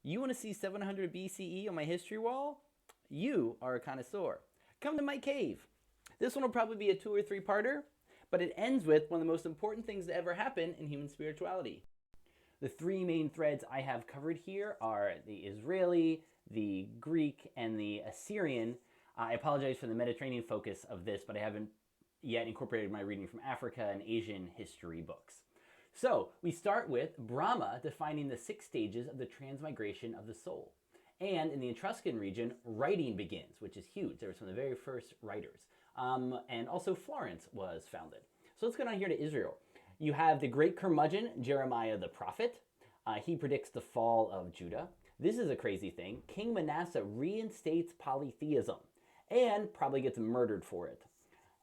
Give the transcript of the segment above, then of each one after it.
You want to see 700 BCE on my history wall? You are a connoisseur. Come to my cave. This one will probably be a 2 or 3-parter, but it ends with one of the most important things to ever happen in human spirituality. The 3 main threads I have covered here are the Israeli, the Greek, and the Assyrian. I apologize for the Mediterranean focus of this, but I haven't yet incorporated my reading from Africa and Asian history books. So we start with Brahma defining the 6 stages of the transmigration of the soul. And in the Etruscan region, writing begins, which is huge. They were some of the very first writers. And also Florence was founded. So let's go down here to Israel. You have the great curmudgeon, Jeremiah the prophet. He predicts the fall of Judah. This is a crazy thing. King Manasseh reinstates polytheism and probably gets murdered for it.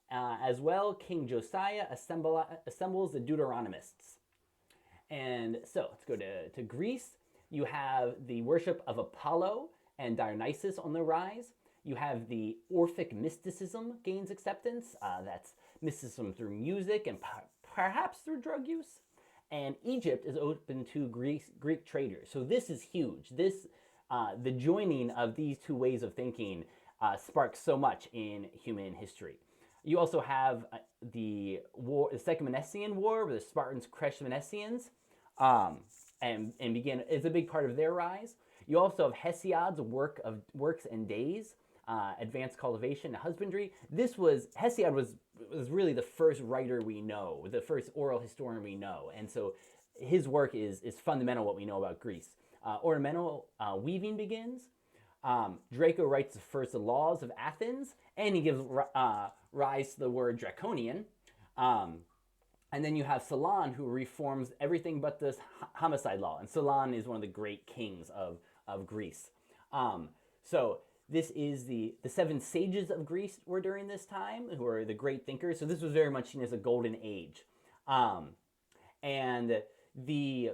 As well, King Josiah assembles the Deuteronomists. And so let's go to Greece. You have the worship of Apollo and Dionysus on the rise. You have the Orphic mysticism gains acceptance. That's mysticism through music and perhaps through drug use. And Egypt is open to Greek traders. So this is huge. The joining of these 2 ways of thinking sparks so much in human history. You also have the Second Messenian War, where the Spartans crushed the Messenians and began. It's a big part of their rise. You also have Hesiod's works and days, advanced cultivation and husbandry. Hesiod was really the first writer we know, the first oral historian we know, and so his work is fundamental what we know about Greece. Ornamental weaving begins. Draco writes the first laws of Athens, and he gives rise to the word draconian. And then you have Solon, who reforms everything but this homicide law. And Solon is one of the great kings of Greece. So this is the 7 sages of Greece were during this time, who are the great thinkers. So this was very much seen as a golden age. And the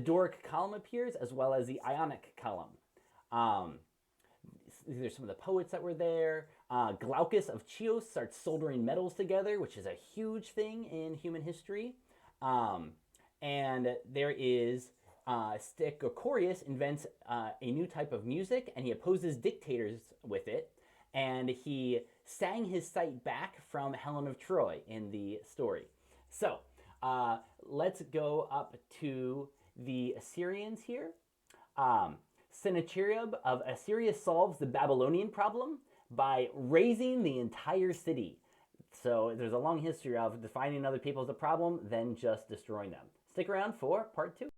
Doric column appears, as well as the Ionic column. These are some of the poets that were there. Glaucus of Chios starts soldering metals together, which is a huge thing in human history. And there is Stechocorius invents a new type of music, and he opposes dictators with it. And he sang his sight back from Helen of Troy in the story. So let's go up to the Assyrians here. Sennacherib of Assyria solves the Babylonian problem by razing the entire city. So there's a long history of defining other people as a problem, then just destroying them. Stick around for part 2.